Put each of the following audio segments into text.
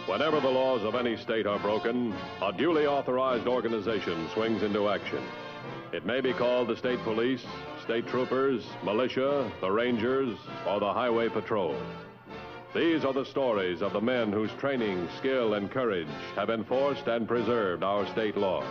Whenever the laws of any state are broken, a duly authorized organization swings into action. It may be called the state police, state troopers, militia, the rangers, or the highway patrol. These are the stories of the men whose training, skill, and courage have enforced and preserved our state laws.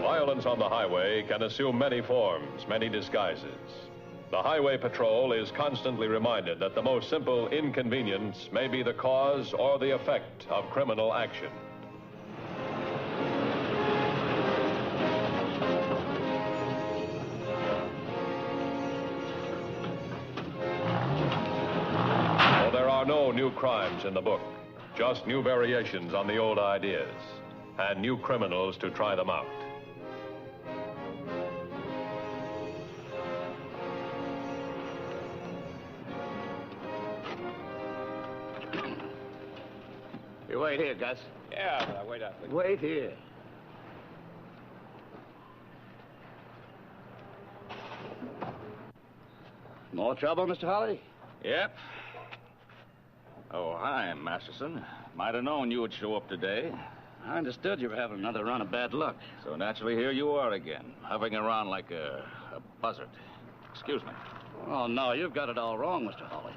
Violence on the highway can assume many forms, many disguises. The Highway Patrol is constantly reminded that the most simple inconvenience may be the cause or the effect of criminal action. Oh, there are no new crimes in the book, just new variations on the old ideas, and new criminals to try them out. You wait here, Gus. Yeah, but I wait out. Wait here. More trouble, Mr. Holly? Yep. Oh, hi, Masterson. Might have known you would show up today. I understood you were having another run of bad luck. So naturally, here you are again, hovering around like a buzzard. Excuse me. Oh, no, you've got it all wrong, Mr. Holly.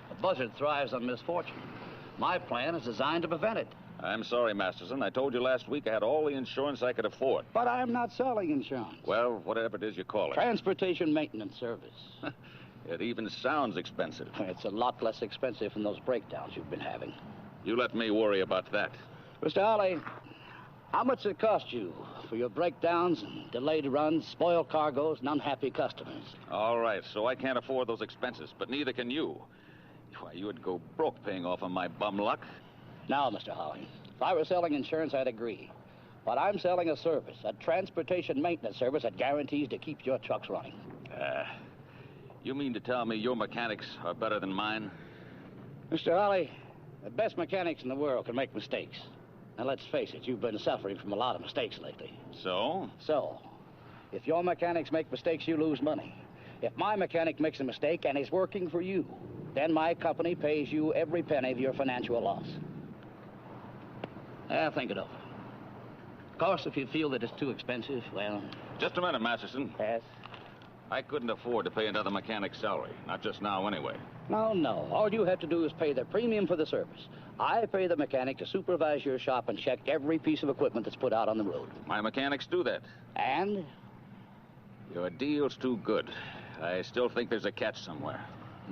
A buzzard thrives on misfortune. My plan is designed to prevent it. I'm sorry, Masterson. I told you last week I had all the insurance I could afford. But I'm not selling insurance. Well, whatever it is you call it. Transportation maintenance service. It even sounds expensive. It's a lot less expensive than those breakdowns you've been having. You let me worry about that. Mr. Holly, how much does it cost you for your breakdowns and delayed runs, spoiled cargoes, and unhappy customers? All right, so I can't afford those expenses, but neither can you. Why, you would go broke paying off on my bum luck. Now, Mr. Holly, if I were selling insurance, I'd agree. But I'm selling a service, a transportation maintenance service that guarantees to keep your trucks running. You mean to tell me your mechanics are better than mine? Mr. Holly, the best mechanics in the world can make mistakes. Now, let's face it, you've been suffering from a lot of mistakes lately. So? So, if your mechanics make mistakes, you lose money. If my mechanic makes a mistake and is working for you, then my company pays you every penny of your financial loss. Think it over. Of course, if you feel that it's too expensive, well... Just a minute, Masterson. Yes? I couldn't afford to pay another mechanic's salary. Not just now, anyway. No. All you have to do is pay the premium for the service. I pay the mechanic to supervise your shop and check every piece of equipment that's put out on the road. My mechanics do that. And? Your deal's too good. I still think there's a catch somewhere.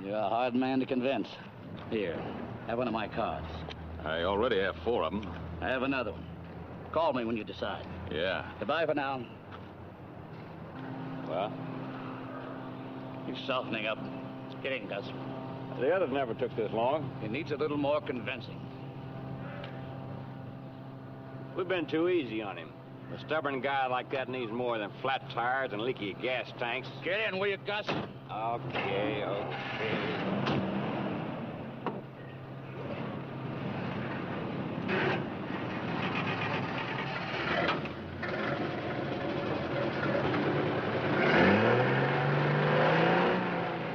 You're a hard man to convince. Here, have one of my cards. I already have 4 of them. I have another one. Call me when you decide. Yeah. Goodbye for now. Well? He's softening up. It's kidding, Gus. The others never took this long. He needs a little more convincing. We've been too easy on him. A stubborn guy like that needs more than flat tires and leaky gas tanks. Get in, will you, Gus? Okay.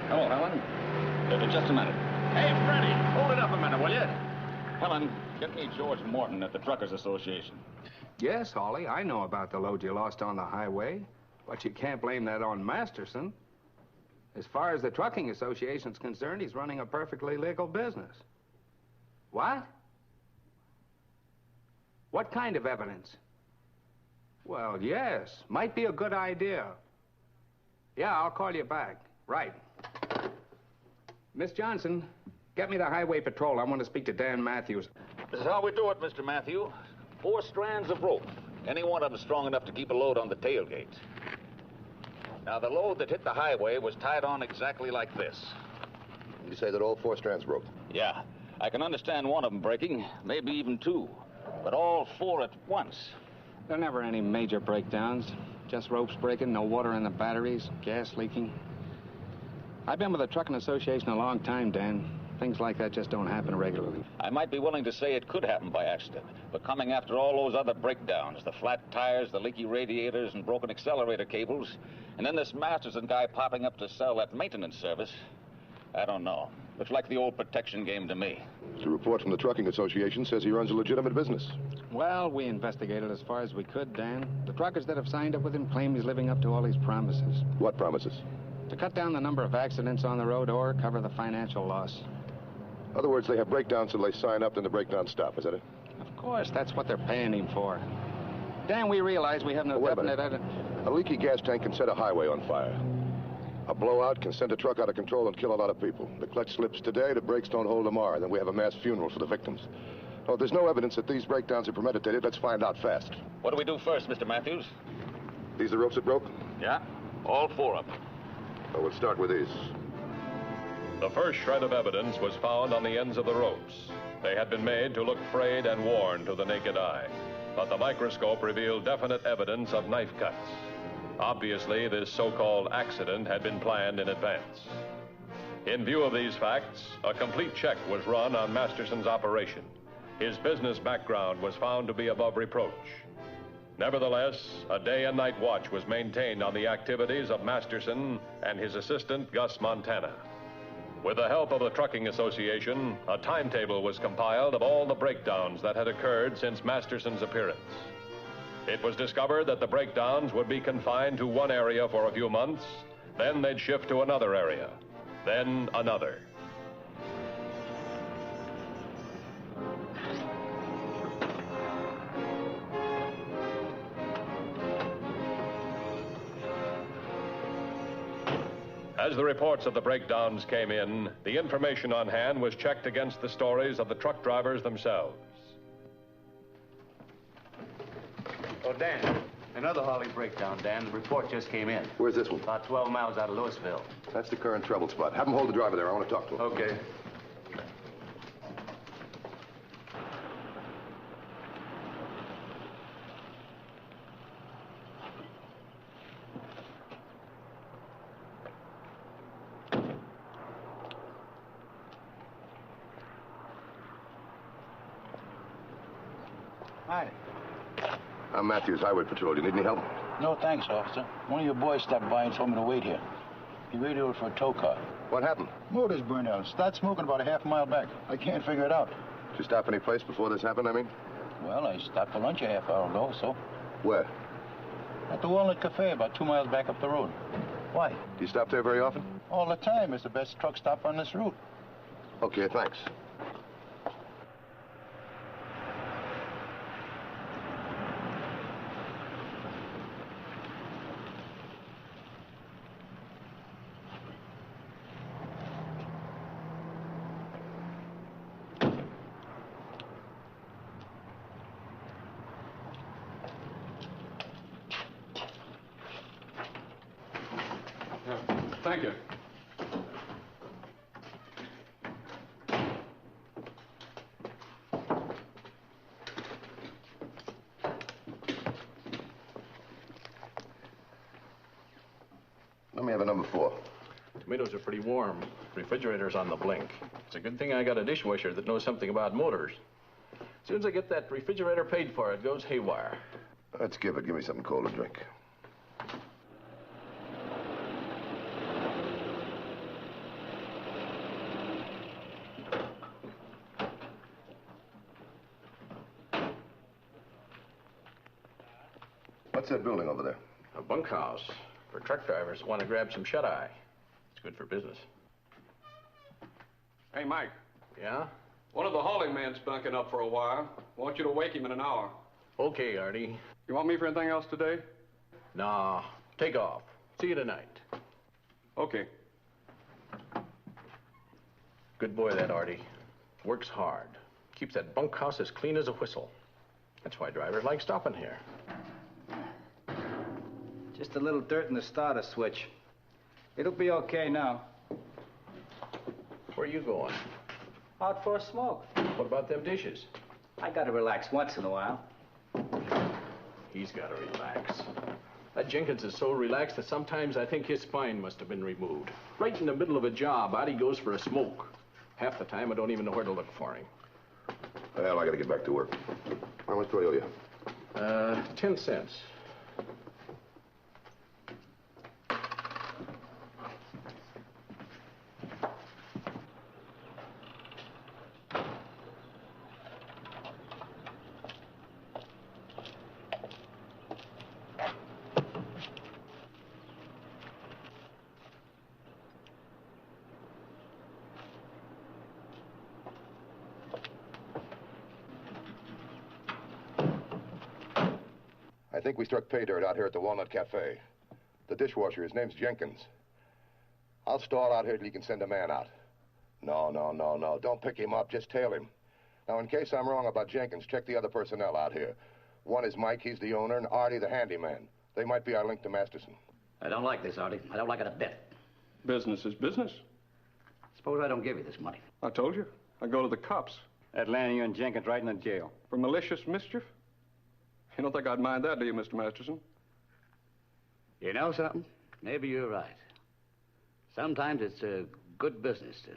Hello, Helen. Just a minute. Hey, Freddie, hold it up a minute, will you? Helen, get me George Morton at the Truckers Association. Yes, Holly, I know about the load you lost on the highway, but you can't blame that on Masterson. As far as the Trucking Association's concerned, he's running a perfectly legal business. What? What kind of evidence? Well, yes, might be a good idea. Yeah, I'll call you back. Right. Miss Johnson, get me the Highway Patrol. I want to speak to Dan Matthews. This is how we do it, Mr. Matthew. 4 strands of rope. Any one of them strong enough to keep a load on the tailgate. Now, the load that hit the highway was tied on exactly like this. You say that all 4 strands broke? Yeah, I can understand one of them breaking, maybe even 2. But all 4 at once. There are never any major breakdowns. Just ropes breaking, no water in the batteries, gas leaking. I've been with the Trucking Association a long time, Dan. Things like that just don't happen regularly. I might be willing to say it could happen by accident, but coming after all those other breakdowns, the flat tires, the leaky radiators, and broken accelerator cables, and then this Masterson guy popping up to sell that maintenance service, I don't know. Looks like the old protection game to me. The report from the Trucking Association says he runs a legitimate business. Well, we investigated as far as we could, Dan. The truckers that have signed up with him claim he's living up to all his promises. What promises? To cut down the number of accidents on the road or cover the financial loss. In other words, they have breakdowns till they sign up, then the breakdowns stop, is that it? Of course, that's what they're paying him for. Dan, we realize we have no Wait a definite... minute. A leaky gas tank can set a highway on fire. A blowout can send a truck out of control and kill a lot of people. The clutch slips today, the brakes don't hold tomorrow, then we have a mass funeral for the victims. Oh, if there's no evidence that these breakdowns are premeditated, let's find out fast. What do we do first, Mr. Matthews? These the ropes that broke? Yeah, all 4 of them. Well, we'll start with these. The first shred of evidence was found on the ends of the ropes. They had been made to look frayed and worn to the naked eye, but the microscope revealed definite evidence of knife cuts. Obviously, this so-called accident had been planned in advance. In view of these facts, a complete check was run on Masterson's operation. His business background was found to be above reproach. Nevertheless, a day and night watch was maintained on the activities of Masterson and his assistant, Gus Montana. With the help of the Trucking Association, a timetable was compiled of all the breakdowns that had occurred since Masterson's appearance. It was discovered that the breakdowns would be confined to one area for a few months, then they'd shift to another area, then another. As the reports of the breakdowns came in, the information on hand was checked against the stories of the truck drivers themselves. Oh, Dan, another Harley breakdown, Dan. The report just came in. Where's this one? About 12 miles out of Louisville. That's the current trouble spot. Have them hold the driver there. I want to talk to him. Okay. Hi. I'm Matthews, Highway Patrol. You need any help? No thanks, officer. One of your boys stopped by and told me to wait here. He radioed for a tow car. What happened? Motor's burned out. Started smoking about a half mile back. I can't figure it out. Did you stop any place before this happened, I mean? Well, I stopped for lunch a half hour ago, so. Where? At the Walnut Cafe, about 2 miles back up the road. Why? Do you stop there very often? All the time. It's the best truck stop on this route. Okay, thanks. Thank you. Let me have a number 4. Tomatoes are pretty warm. Refrigerator's on the blink. It's a good thing I got a dishwasher that knows something about motors. As soon as I get that refrigerator paid for, it goes haywire. Let's give it. Give me something cold to drink. What's that building over there? A bunkhouse for truck drivers who want to grab some shut-eye. It's good for business. Hey, Mike. Yeah? One of the hauling men's bunking up for a while. Want you to wake him in an hour. Okay, Artie. You want me for anything else today? Nah, take off. See you tonight. Okay. Good boy, that Artie. Works hard. Keeps that bunkhouse as clean as a whistle. That's why drivers like stopping here. Just a little dirt in the starter switch. It'll be okay now. Where are you going? Out for a smoke. What about them dishes? I gotta relax once in a while. He's gotta relax. That Jenkins is so relaxed that sometimes I think his spine must have been removed. Right in the middle of a job, out he goes for a smoke. Half the time, I don't even know where to look for him. Well, I gotta get back to work. How much do I owe you? 10 cents. I think we struck pay dirt out here at the Walnut Cafe. The dishwasher, his name's Jenkins. I'll stall out here till you can send a man out. No. Don't pick him up. Just tail him. Now, in case I'm wrong about Jenkins, check the other personnel out here. One is Mike, he's the owner, and Artie, the handyman. They might be our link to Masterson. I don't like this, Artie. I don't like it a bit. Business is business. Suppose I don't give you this money. I told you. I go to the cops. That landing you and Jenkins right in the jail. For malicious mischief? You don't think I'd mind that, do you, Mr. Masterson? You know something? Maybe you're right. Sometimes it's a good business to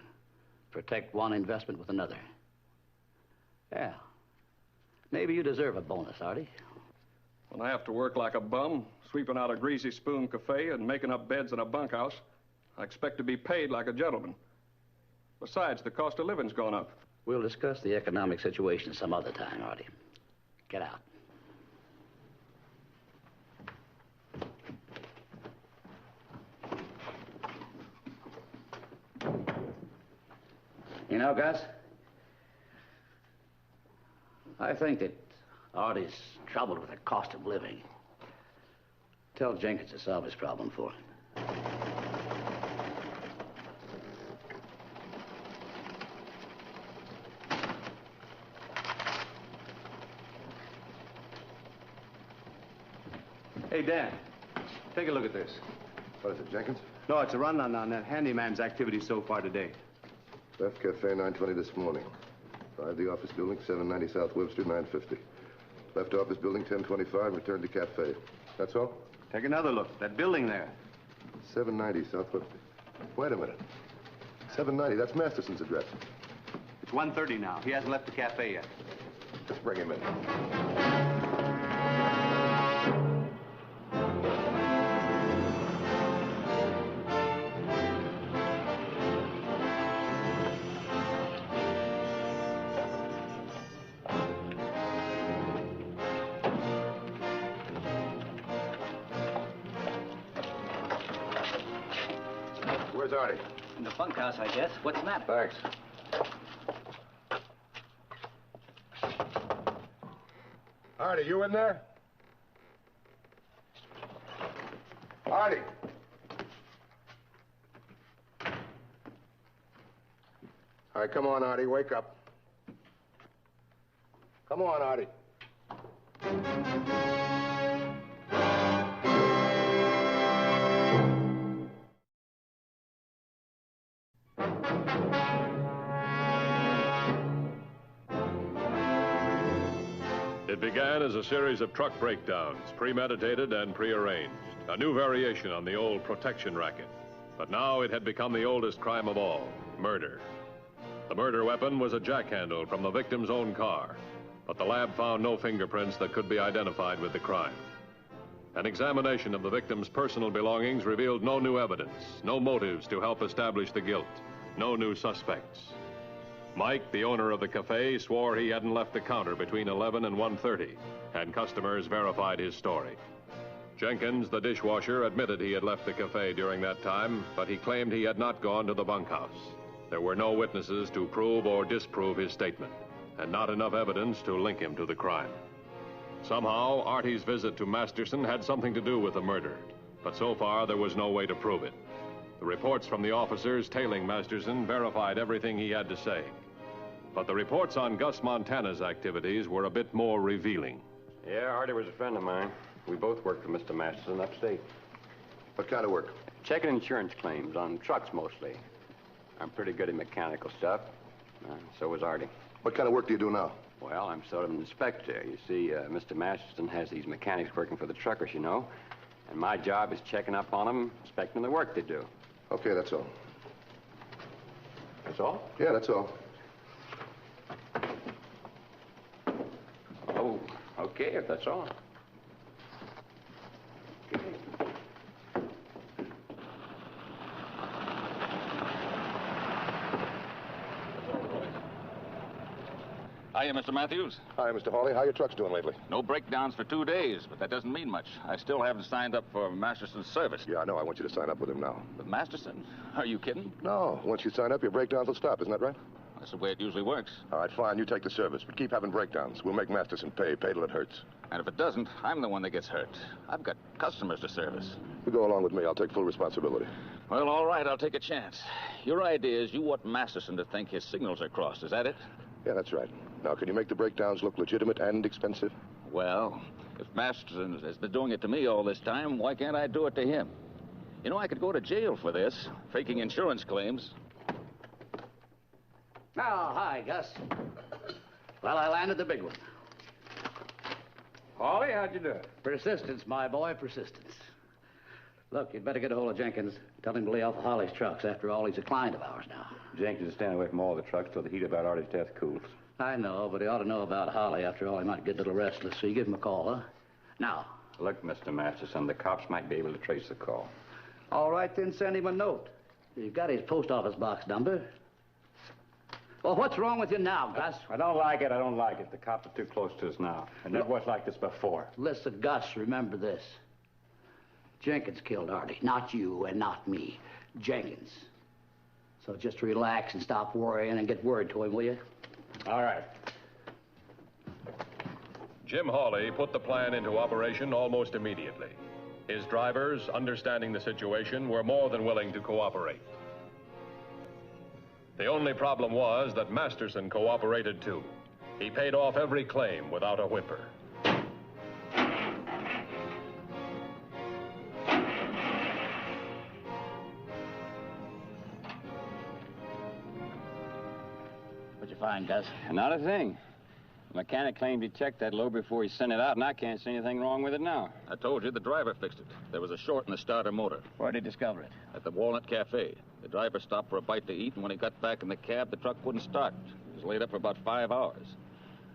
protect one investment with another. Yeah. Maybe you deserve a bonus, Artie. When I have to work like a bum, sweeping out a greasy spoon cafe and making up beds in a bunkhouse, I expect to be paid like a gentleman. Besides, the cost of living's gone up. We'll discuss the economic situation some other time, Artie. Get out. You know, Gus, I think that Artie's troubled with the cost of living. Tell Jenkins to solve his problem for him. Hey, Dan, take a look at this. What is it, Jenkins? No, it's a rundown on that handyman's activity so far today. Left cafe 9:20 this morning. Arrived the office building, 790 South Webster, 9:50. Left office building, 10:25, returned to cafe. That's all? Take another look. That building there. 790 South Webster. Wait a minute. 790, that's Masterson's address. It's 1:30 now. He hasn't left the cafe yet. Just bring him in. Where's Artie? In the bunkhouse, I guess. What's the matter? Thanks. Artie, you in there? Artie! All right, come on, Artie, wake up. Come on, Artie. It began as a series of truck breakdowns, premeditated and prearranged. A new variation on the old protection racket. But now it had become the oldest crime of all, murder. The murder weapon was a jackhandle from the victim's own car, but the lab found no fingerprints that could be identified with the crime. An examination of the victim's personal belongings revealed no new evidence, no motives to help establish the guilt, no new suspects. Mike, the owner of the cafe, swore he hadn't left the counter between 11 and 1:30, and customers verified his story. Jenkins, the dishwasher, admitted he had left the cafe during that time, but he claimed he had not gone to the bunkhouse. There were no witnesses to prove or disprove his statement, and not enough evidence to link him to the crime. Somehow, Artie's visit to Masterson had something to do with the murder, but so far there was no way to prove it. The reports from the officers tailing Masterson verified everything he had to say. But the reports on Gus Montana's activities were a bit more revealing. Yeah, Artie was a friend of mine. We both work for Mr. Masterson upstate. What kind of work? Checking insurance claims on trucks mostly. I'm pretty good at mechanical stuff. So was Artie. What kind of work do you do now? Well, I'm sort of an inspector. You see, Mr. Masterson has these mechanics working for the truckers, you know. And my job is checking up on them, inspecting the work they do. Okay, that's all. That's all? Yeah, that's all. Oh, okay, if that's all. Hiya, Mr. Matthews. Hi, Mr. Hawley. How your trucks doing lately? No breakdowns for 2 days, but that doesn't mean much. I still haven't signed up for Masterson's service. Yeah, I know. I want you to sign up with him now. With Masterson? Are you kidding? No. Once you sign up, your breakdowns will stop. Isn't that right? That's the way it usually works. All right, fine. You take the service, but keep having breakdowns. We'll make Masterson pay till it hurts. And if it doesn't, I'm the one that gets hurt. I've got customers to service. You go along with me. I'll take full responsibility. Well, all right, I'll take a chance. Your idea is you want Masterson to think his signals are crossed. Is that it? Yeah, that's right. Now, can you make the breakdowns look legitimate and expensive? Well, if Masterson has been doing it to me all this time, why can't I do it to him? You know, I could go to jail for this, faking insurance claims. Oh, hi, Gus. Well, I landed the big one. Hawley, how'd you do? Persistence, my boy, persistence. Look, you'd better get a hold of Jenkins. Tell him to lay off of Holly's trucks. After all, he's a client of ours now. Jenkins is staying away from all the trucks till the heat about Artie's death cools. I know, but he ought to know about Holly. After all, he might get a little restless, so you give him a call, huh? Now. Look, Mr. Masterson, the cops might be able to trace the call. All right, then send him a note. You've got his post office box number. Well, what's wrong with you now, Gus? I don't like it. I don't like it. The cops are too close to us now. And it was like this before. Listen, Gus, remember this. Jenkins killed Artie. Not you and not me. Jenkins. So just relax and stop worrying and get word to him, will you? All right. Jim Hawley put the plan into operation almost immediately. His drivers, understanding the situation, were more than willing to cooperate. The only problem was that Masterson cooperated too. He paid off every claim without a whimper. What'd you find, Gus? Not a thing. The mechanic claimed he checked that load before he sent it out, and I can't see anything wrong with it now. I told you the driver fixed it. There was a short in the starter motor. Where'd he discover it? At the Walnut Cafe. The driver stopped for a bite to eat, and when he got back in the cab, the truck wouldn't start. It was laid up for about 5 hours.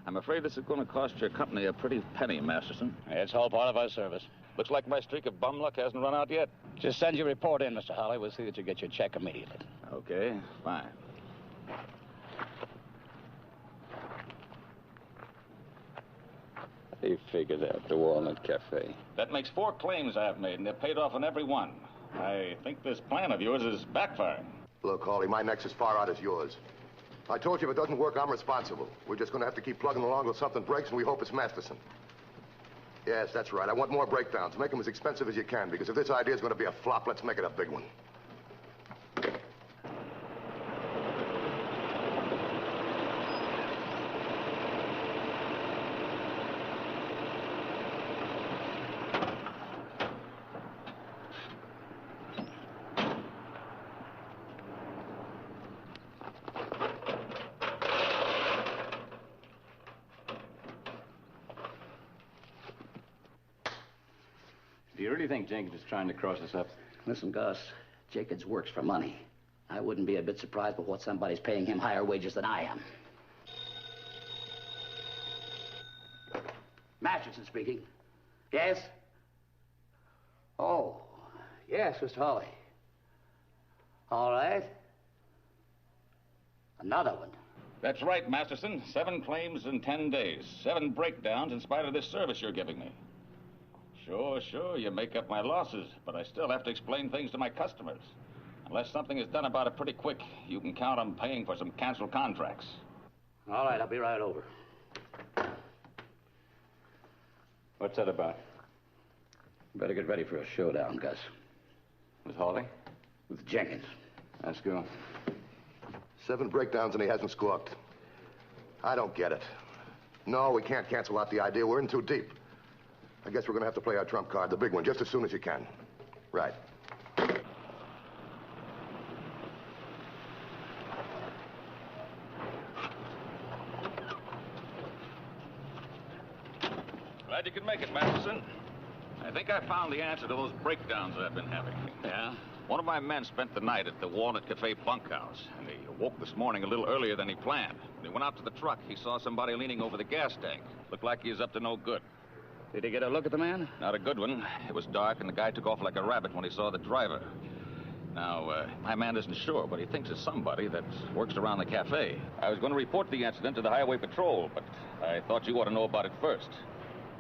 I'm afraid this is going to cost your company a pretty penny, Masterson. It's all part of our service. Looks like my streak of bum luck hasn't run out yet. Just send your report in, Mr. Hawley. We'll see that you get your check immediately. Okay, fine. They figured out the Walnut Cafe. That makes 4 claims I've made, and they're paid off on every one. I think this plan of yours is backfiring. Look, Hawley, my neck's as far out as yours. I told you if it doesn't work, I'm responsible. We're just going to have to keep plugging along till something breaks, and we hope it's Masterson. Yes, that's right. I want more breakdowns. Make them as expensive as you can, because if this idea is going to be a flop, let's make it a big one. Do you really think Jenkins is trying to cross us up? Listen, Gus, Jenkins works for money. I wouldn't be a bit surprised by what somebody's paying him higher wages than I am. Masterson speaking. Yes? Oh, yes, Mr. Hawley. All right. Another one. That's right, Masterson. 7 claims in 10 days. 7 breakdowns in spite of this service you're giving me. Sure, you make up my losses, but I still have to explain things to my customers. Unless something is done about it pretty quick, you can count on paying for some canceled contracts. All right, I'll be right over. What's that about? Better get ready for a showdown, Gus. With Hawley? With Jenkins. Let's go. 7 breakdowns and he hasn't squawked. I don't get it. No, we can't cancel out the idea. We're in too deep. I guess we're going to have to play our trump card, the big one, just as soon as you can. Right. Glad you could make it, Masterson. I think I found the answer to those breakdowns I've been having. Yeah? One of my men spent the night at the Walnut Cafe bunkhouse, and he awoke this morning a little earlier than he planned. When he went out to the truck, he saw somebody leaning over the gas tank. Looked like he was up to no good. Did he get a look at the man? Not a good one. It was dark, and the guy took off like a rabbit when he saw the driver. Now, my man isn't sure, but he thinks it's somebody that works around the cafe. I was going to report the incident to the Highway Patrol, but I thought you ought to know about it first.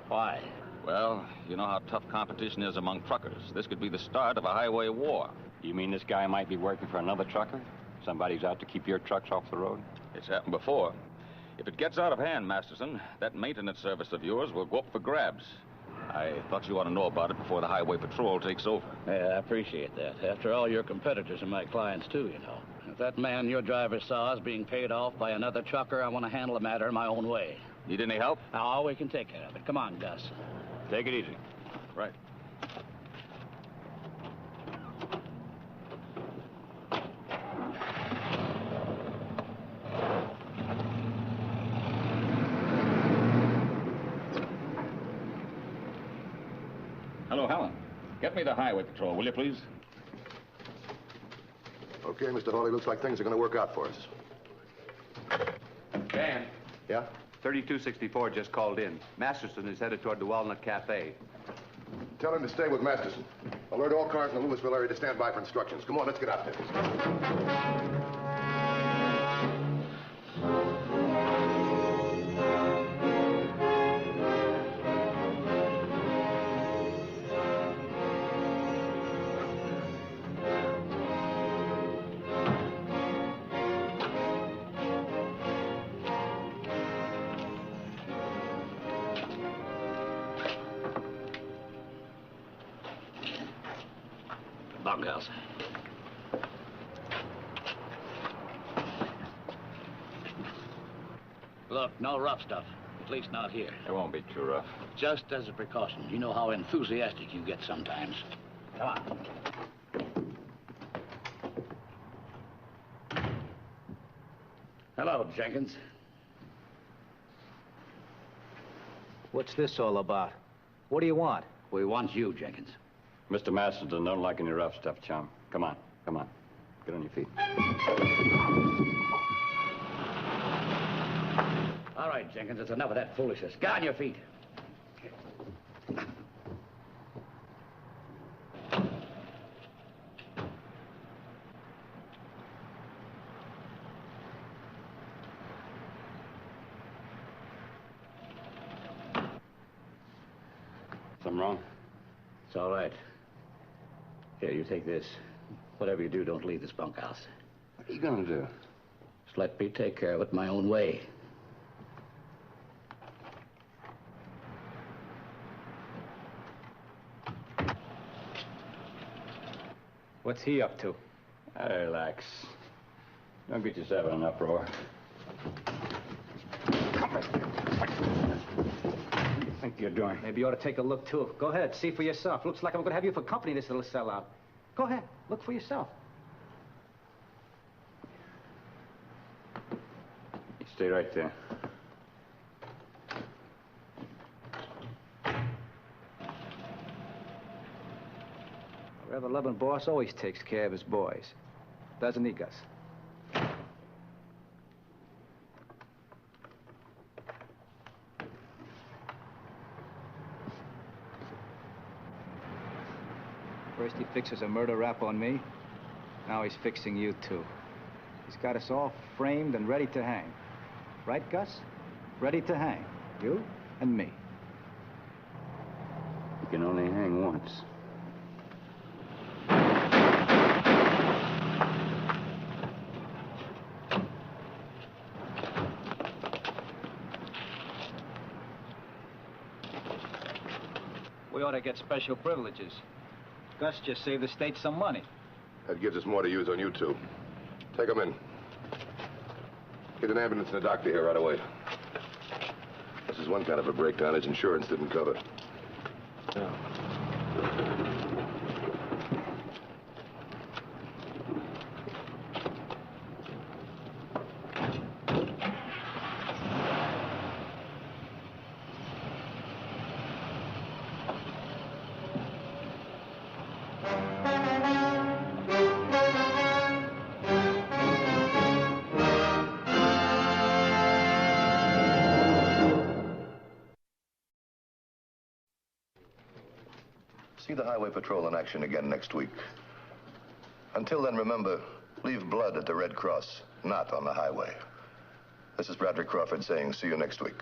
Why? Well, you know how tough competition is among truckers. This could be the start of a highway war. You mean this guy might be working for another trucker? Somebody's out to keep your trucks off the road? It's happened before. If it gets out of hand, Masterson, that maintenance service of yours will go up for grabs. I thought you ought to know about it before the Highway Patrol takes over. Yeah, I appreciate that. After all, your competitors are my clients, too, you know. If that man your driver saw is being paid off by another trucker, I want to handle the matter my own way. Need any help? Oh, we can take care of it. Come on, Gus. Take it easy. Right. Hello, Helen. Get me the Highway Patrol, will you, please? Okay, Mr. Hawley, looks like things are going to work out for us. Dan. Yeah? 3264 just called in. Masterson is headed toward the Walnut Cafe. Tell him to stay with Masterson. Alert all cars in the Louisville area to stand by for instructions. Come on, let's get out there. Bunkhouse. Look, no rough stuff. At least not here. It won't be too rough. Just as a precaution. You know how enthusiastic you get sometimes. Come on. Hello, Jenkins. What's this all about? What do you want? We want you, Jenkins. Mr. Masterson don't like any rough stuff, chum. Come on, come on. Get on your feet. All right, Jenkins, it's enough of that foolishness. Get on your feet. Something wrong? It's all right. Here, you take this. Whatever you do, don't leave this bunkhouse. What are you gonna do? Just let me take care of it my own way. What's he up to? Relax. Don't get yourself in an uproar. What do you think you're doing? Maybe you ought to take a look, too. Go ahead, see for yourself. Looks like I'm going to have you for company, this little sellout. Go ahead, look for yourself. You stay right there. A rather-loving boss always takes care of his boys. Doesn't he, Gus? First he fixes a murder rap on me. Now he's fixing you, too. He's got us all framed and ready to hang. Right, Gus? Ready to hang. You and me. You can only hang once. We ought to get special privileges. Gus just saved the state some money. That gives us more to use on you two. Take them in. Get an ambulance and a doctor here right away. This is one kind of a breakdown his insurance didn't cover. See the Highway Patrol in action again next week. Until then, remember, leave blood at the Red Cross, not on the highway. This is Bradley Crawford saying see you next week.